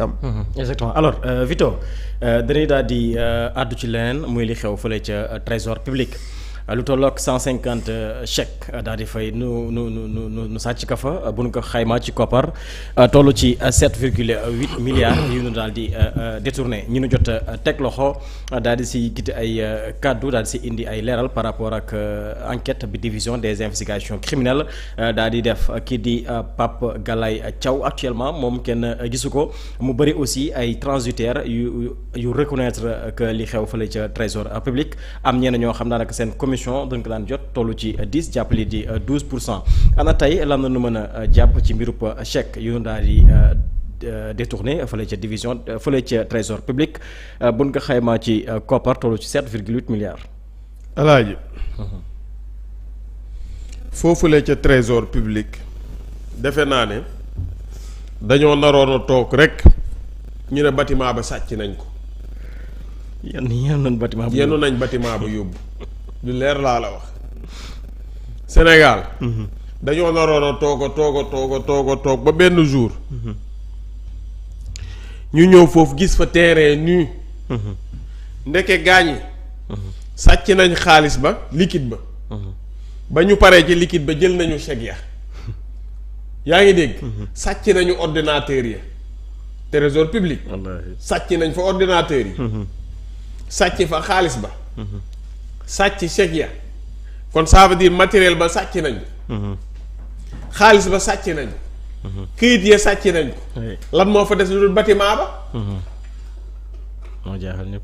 am. Exactement alors Vito dañuy daal di àddu ci leneen muy li xew fële ca trésor public lu tolloog 150 chèques daal di fay nu sàcc ka fa bu nu ko xaymaa ci koppar toll ci 7,8 milliards yu nu daal di détourné ñi nu jot teg loxo daal di si gite ay kaddu daal di si indi ay leeral par rapport ak enquête bi division des investigations criminelles daal di def kii di Pape Galaye Thiaw actuellement moom kenn gisu ko mu bëri aussi ay transitaires yu reconnaître que li xew fële ca trésor public am ñenn ñoo xam daanaka seen commission dañ ko daan jot tollu ci 10 jàppale di 12%. ana tey lan la nu mën a jàpp ci mbirub chèque yu daal di détourné fële ca division fële ca trésor public buñ ko xaymaa ci koppar tollu ci 7,8 milliards. alaaji foofule ca trésor public defe naa ne dañoo naroon a toog rek ñu ne bâtiment ba sàcc nañ ko. yéen nañ bâtiment bu yéen nañ bâtiment ba yóbbu. lu leer laa la wax Sénégal. dañoo naroon a toog ba benn jour. ñu ñëw foofu gis fa terrain nu. ndeke gaañi. sàcc nañ xaalis ba liquide ba. ba ñu paree ci liquide ba jël nañu chèque ya yaa ngi dégg. sàcc nañu ordinateur yi. trésor public. sàcc nañ fa ordinateur yi. sàcc fa xaalis ba. sàcc chèque ya kon ça veut dire matériel ba sàcc nañ xaalis ba sàcc nañ këyit ya sàcc nañ ko lan moo fa des lu dul bâtiment ba moo jaaxal ñëpp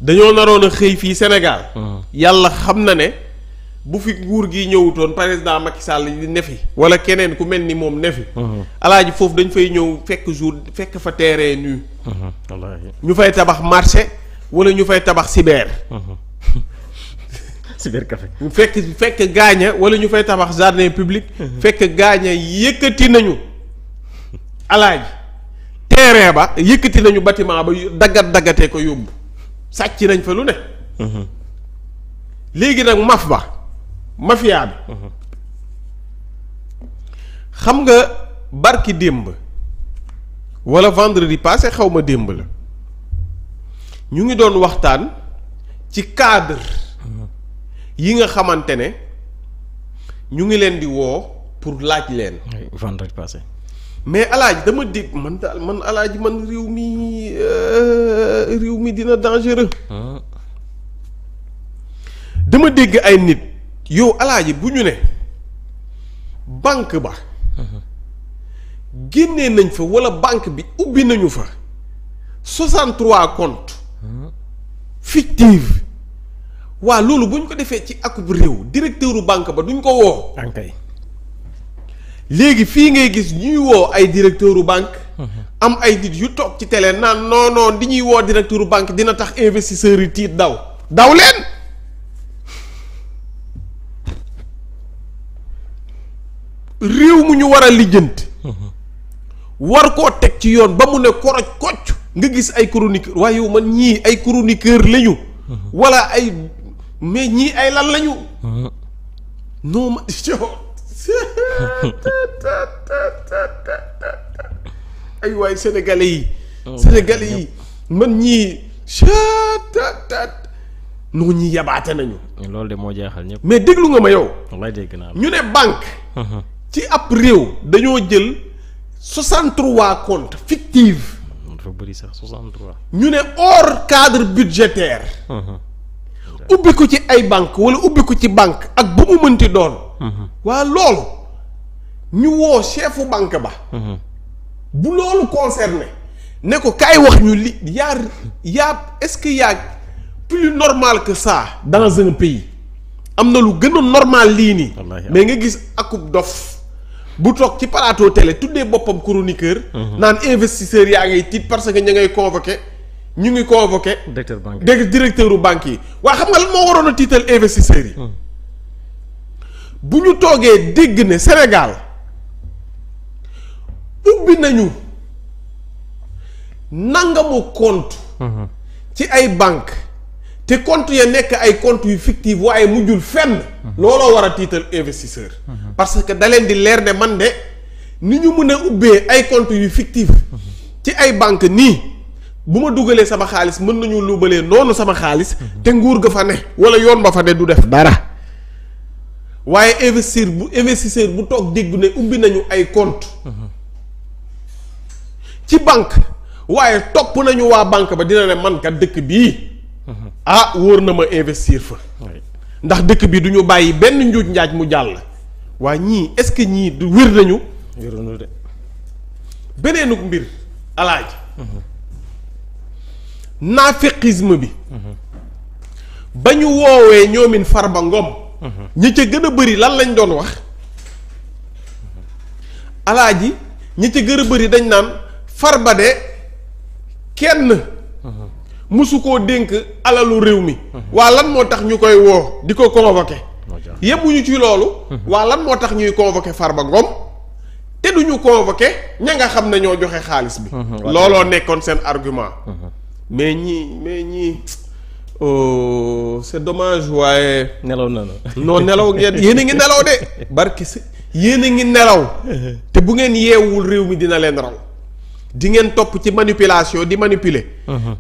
dañoo naroon a xëy fii Sénégal yàlla xam na ne bu fi nguur gi ñëwutoon président Macky Sall di ne fi wala keneen ku mel ni moom ne fi alaaji foofu dañ fay ñëw fekk fa terrain nu ñu fay tabax marché wala ñu fay tabax cyber cybercafé fekk gaaña wala ñu fay tabax jardin public fekk gaaña yëkkati nañu alaaji terrain ba yëkkati nañu bâtiment ba daggatee ko yóbbu sàcc nañ fa lu ne léegi nag mafia bi xam nga barki démb wala vendredi passé xaw ma démb la ñu ngi doon waxtaan ci cadre yi nga xamante ne ñu ngi leen di woo pour laaj leen. vendredi passé. mais alaaji dama dégg man alaaji man réew mi dina dangereux. dama dégg ay nit yow alaaji bu ñu ne banque ba. génnee nañ fa walla banque bi ubbi nañu fa 63 comptes fictifs. waa loolu bu ñu ko defee ci akub réew directeuru banque ba duñ ko woo. ankay léegi fii ngay gis ñuy woo ay directeuru banque. am ay nit yu toog ci télé naan non di ñuy woo directeuru banque dina tax investisseurs yi tiit daw leen. réew mu ñu war a lijjanti. war koo teg ci yoon ba mu ne koroj kocc nga gis ay chroniqueur waaye yow man ñii ay chroniqueur lañu. wala ay. mais ñii ay lan lañu. non ma ay waay sénégalais yi. sénégalais yi man ñii. non ñii yabaate nañu. loolu de moo jaaxal ñëpp. mais déglu nga ma yow. wallaay dégg naa ñu ne banque. ci ab réew dañoo jël 63 comptes fictifs. dafa bëri sax 63. ñu ne hors cadre budgétaire. ubbi ko ci ay banque wala ubbi ko ci banque ak bu mu mënti doon. waa loolu ñu woo chefu banque ba. bu loolu concerné ne ko kaay wax ñu li yaa est-ce que y'a plus normal que ça dans un pays am na lu gën a normal lii nii. mais nga gis akub dof bu toog ci plateau télé tuddee boppam chroniqueur. naan investisseurs yaa ngay tiit parce que ña ngay convoqué. ñu ngi convoqué directeur u banque yi waa xam nga lan moo waroon a tiital investisseurs yi bu ñu toogee dégg ne Sénégal ubbi nañu nangamu compte ci ay banque te compte ya nekk ay compte yu fictif waaye mujjul fenn looloo war a tiital investisseur parce que da leen di leer ne man de ni ñu mën a ubbee ay compte yu fictif ci ay banque nii bu ma dugalee sama xaalis mën nañu luubalee noonu sama xaalis te nguur ga fa ne wala yoon ba fa ne du def dara waaye investisseur bu toog dégg ne ubbi nañu ay compte ci banque waaye topp nañu waa banque ba dina ne man kat dëkk bii wóor na ma investir fa ndax dëkk bi du ñu bàyyi benn njuuj njaaj mu jàll waa ñii est-ce que ñii du wér nañu de beneenuk mbir alaaji naaféqisme bi ba ñu woowee ñoomin Farba Ngom ñi ca gën a bëri lan lañ doon wax alaaji ñi ca gën a bëri dañ naan Farba de kenn musu koo dénk alalu réew mi waa lan moo tax ñu koy woo di ko convoqué yemuñu ci loolu waa lan moo tax ñuy convoqué Farba Ngom te duñu convoqué ña nga xam ne ñoo joxe xaalis bi looloo nekkoon seen argument mais ñii oh c'est dommage waaye nelaw na non nelaw ngeen yéen a ngi nelaw de barki si yéen a ngi nelaw te bu ngeen yeewul réew mi dina leen raw di ngeen topp ci manipulation di manipuler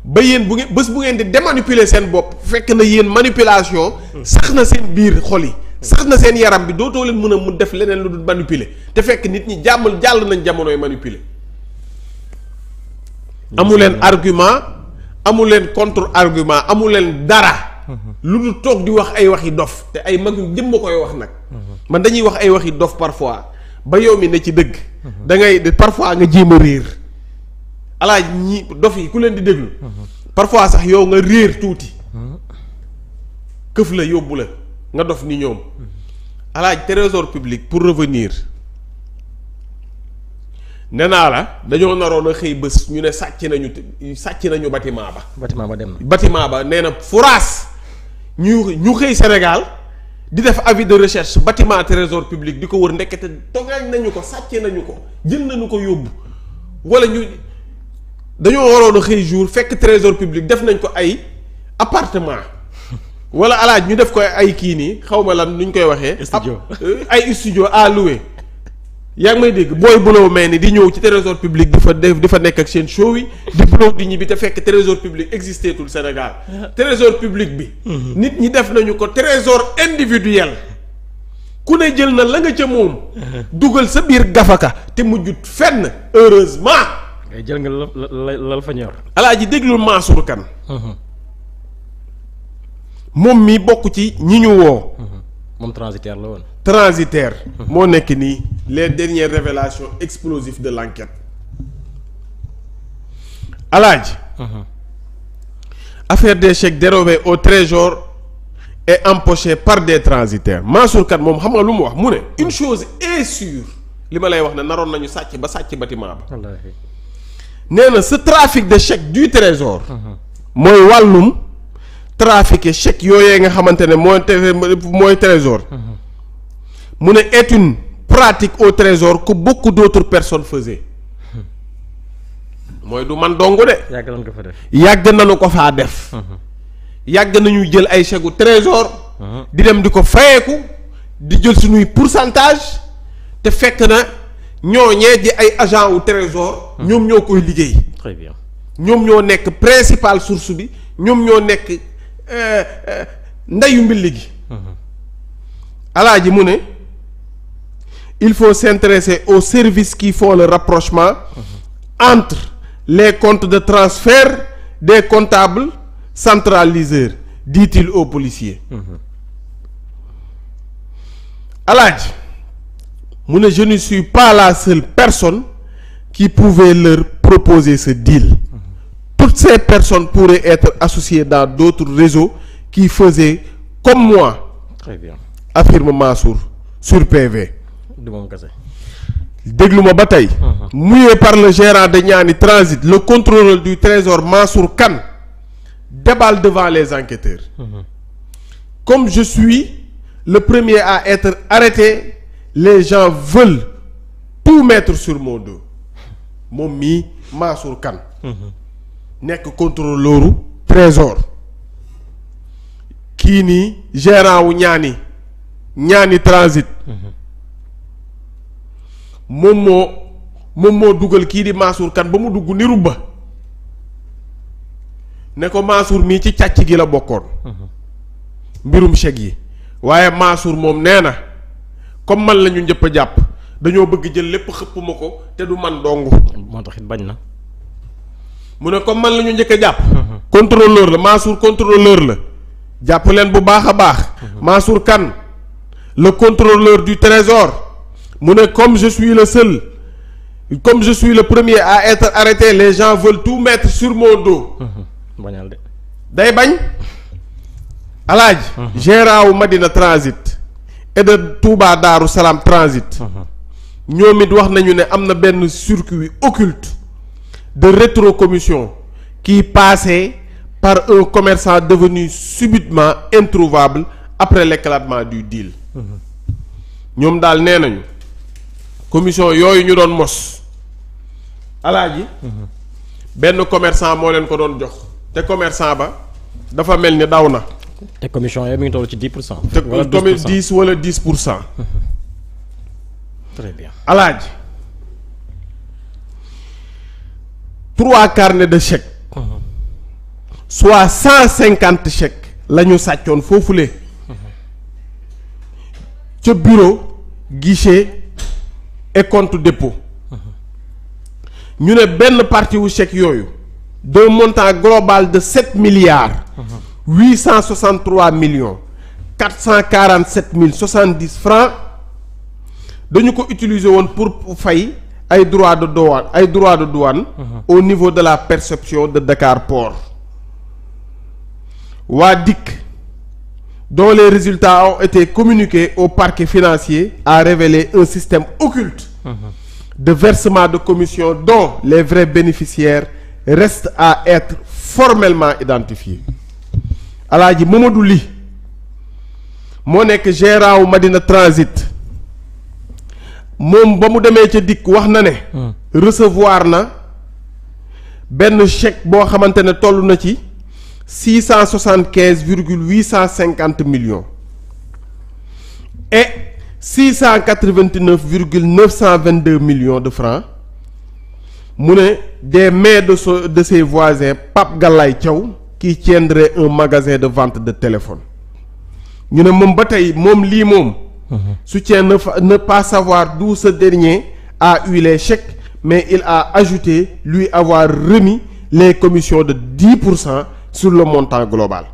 ba yéen bu ngeen di démanipuler seen bopp fekk na yéen manipulation sax na seen biir xol yi sax na seen yaram bi dootoo leen mën a mu def leneen lu dul manipuler te fekk nit ñi jàll nañ jamonoy manipuler amu leen argument amu leen contre argument amu leen dara lu dul toog di wax ay waxi dof te ay mag yu jëm ma koy wax nag man dañuy wax ay waxi dof parfois ba yow mi ne ci dëgg da ngay parfois nga jéem a réer alaaj ñi dof yi ku leen di déglu parfois sax yow nga réer tuuti këf la yóbbu la nga dof ni ñoom alaaj trésor public pour revenir nee naa la dañoo naroon a xëy bés ñu ne sàcc nañu bâtiment ba dem na bâtiment ba nee na furaas ñu xëy Sénégal di def avis de recherche bâtiment trésor public di ko wër ndekete togaañ nañu ko sàcce nañu ko jël nañu ko yóbbu wala ñu dañoo waroon a xëy jour fekk trésor public def nañ ko ay appartement wala alaaj ñu def ko ay kii nii xaw ma lan nuñ koy waxee studio ay studio à louer yaa ngi may dégg booy buloo mel ni di ñëw ci trésor public di fa nekk ak seen show yi di buloo di ñibbi te fekk trésor public existé tul Sénégal trésor public bi nit ñi def nañu ko trésor individuel ku ne jël na la nga ca moom dugal sa biir gafaka te mujjut fenn heureusement ngay jël nga lal fa ñor alaaji déglul Mansour Kane moom mi bokk ci ñi ñu woo moom transitaire la woon transitaire moo nekk nii les dernières révélations explosives de l'enquête alaaji affaire des chèques dérobés au trésor et empochés par des transitaires Mansour Kane moom xam nga lu mu wax mu ne une chose est sûre li ma lay wax ne naroon nañu sàcc bâtiment ba nee na ce trafic de chèques du trésor mooy wàllum trafiqué chèques yooyee nga xamante ne mooy trésor mu ne est une pratique au trésor que beaucoup d'autres personnes faisaient mooy du man dong de. yàgg nañu ko faa def. yàgg nañu jël ay chèques trésor. di dem di ko fayeeku di jël suñuy pourcentage te fekk na ñooñee di ay agent wu trésor. ñoom ñoo koy liggéey. très bien ñoom ñoo nekk principal source bi ñoom ñoo nekk ndeyu mbilli gi. alaaji mu ne. Il faut s'intéresser aux services qui font le rapprochement entre les comptes de transfert des comptables centraliseurs, dit-il aux policiers. Alaaji mu ne je ne suis pas la seule personne qui pouvait leur proposer ce deal. Toutes ces personnes pourraient être associées dans d'autres réseaux qui faisaient comme moi. Très bien. Affirme Mansour sur PV. déglu ma ba tey. mouillé par le gérant de Niani Transit le contrôleur du trésor Mansour Kane déballe devant les enquêteurs. Comme je suis le premier à être arrêté les gens veulent tout mettre sur mon dos moom mii Mansour Kane nekk contrôleuru trésor kii nii gérant wu Niani Transit moom moo moom moo dugal kii di Mansour Kane ba mu dugg ni rubba ne ko Mansour mii ci càcc gi la bokkoon mbirum chèque yi waaye Mansour moom nee na comme man la ñu njëpp a jàpp dañoo bëgg jël lépp xëpp ma ko te du man dong. moo tax it bañ na. mu ne comme man la ñu njëkk a jàpp. contrôleur la Mansour contrôleur la jàpp leen bu baax a baax. Mansour Kane le contrôleur du trésor mu ne comme je suis le seul comme je suis le premier à être arrêté les gens veulent tout mettre sur mon dos. bañal de. day bañ. Alaaji. gérant wu Madina Transit et de Touba Darou Salam Transit. ñoom it wax nañu ne am na benn circuit occulte de rétrocommission qui passait par un commerçant devenu subitement introuvable après l'éclatement du deal. ñoom daal nee nañu commission yooyu ñu doon mos alaaji benn commerçant moo leen ko doon jox te commerçant ba dafa mel ni daw na. te commission yooyu mi ngi toll ci 10%. te comme 10 wala 10%. très bien alaaji 3 carnets de chèques. soit 150 chèques la ñu sàccoon foofule. ca bureau guichet et compte dépôt. ñu ne benn partie wu chèque yooyu d'un montant global de 7 milliards. 863 millions 447 mille 70 francs dañu ko utiliser woon pour fay ay droits de douane au niveau de la perception de Dakar Port. waa DIC dont les résultats ont été communiqués au parquet financier a révélé un système occulte de versement de commission dont les vrais bénéficiaires restent à être formellement identifiés. Alaaji Mamadou Ly moo nekk gérant wu Madina Transit moom ba mu demee ca DIC wax na ne recevoir na benn chèque boo xamante ne toll na ci 675,850 millions et 689,922 millions de francs mu ne des mains de ses voisins Pape Galaye Thiaw qui tiendrait un magasin de vente de téléphone. ñu ne moom ba tey moom lii moom soutient ne pas savoir d'où ce dernier a eu les chèques mais il a ajouté lui avoir remis les commissions de 10% sur le montant global.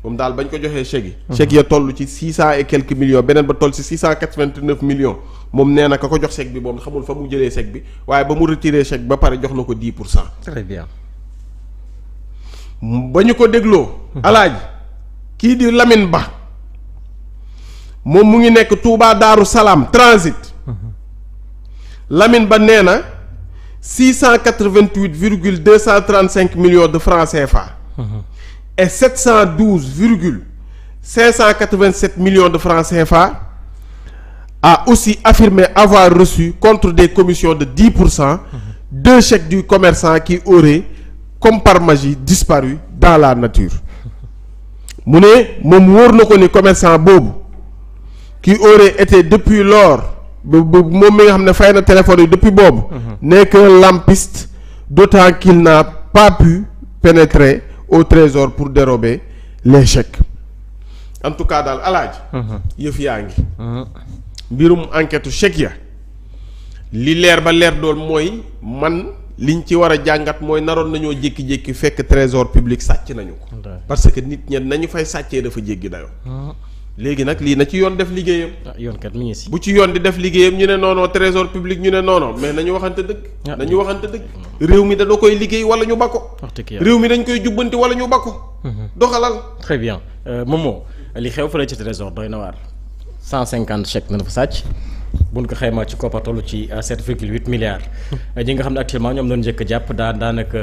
moom daal bañ ko joxee chèques yi. chèques ya toll ci 600 et quelques millions beneen ba toll ci 689 millions moom nee na ka ko jox chèque bi moom xamul fa mu jëlee chèque bi waaye ba mu retiré chèque ba pare jox na ko 10%. très bien. ba ñu ko dégloo. alaaji kii di Lamine Ba moom mu ngi nekk Touba Darou Salam Transit. Lamine Ba nee na 688,235 millions de francs CFA. et 712,587 millions de francs CFA a aussi affirmé avoir reçu contre des commissions de 10% deux chèques du commerçant qui auraient comme par magie disparu dans la nature. mu ne moom wóor na ko ni commerçant boobu qui aurait été depuis lors moom mi nga xam ne fay na téléphone yi depuis boobu n'est qu'un lampiste d'autant qu'il n'a pas pu pénétrer au trésor pour dérober les chèques. en tout cas daal alaaji yëf yaa ngi mbirum enquête chèque ya li leer ba leer doon mooy man liñ ci war a jàngat mooy naroon nañoo jékki-jékki fekk trésor public sàcc nañu ko parce que nit ñen nañu fay sàccee dafa jéggi dayoo léegi nag lii na ci yoon def liggéeyam yoon kat mi ngi si bu ci yoon di def liggéeyam ñu ne non trésor public ñu ne non mais nañu waxante dëgg nañu waxante dëgg réew mi da koy liggéey wala ñu ba ko réew mi dañ koy jubbanti wala ñu ba ko doxalal très bien Momo li xew fële ci trésor doy na waar 150 chèques na fa sàcc buñ ko xaymaa ci koppar toll ci 7,8 milliards ñi nga xam ne actuellement ñoom doon njëkk a jàpp daanaka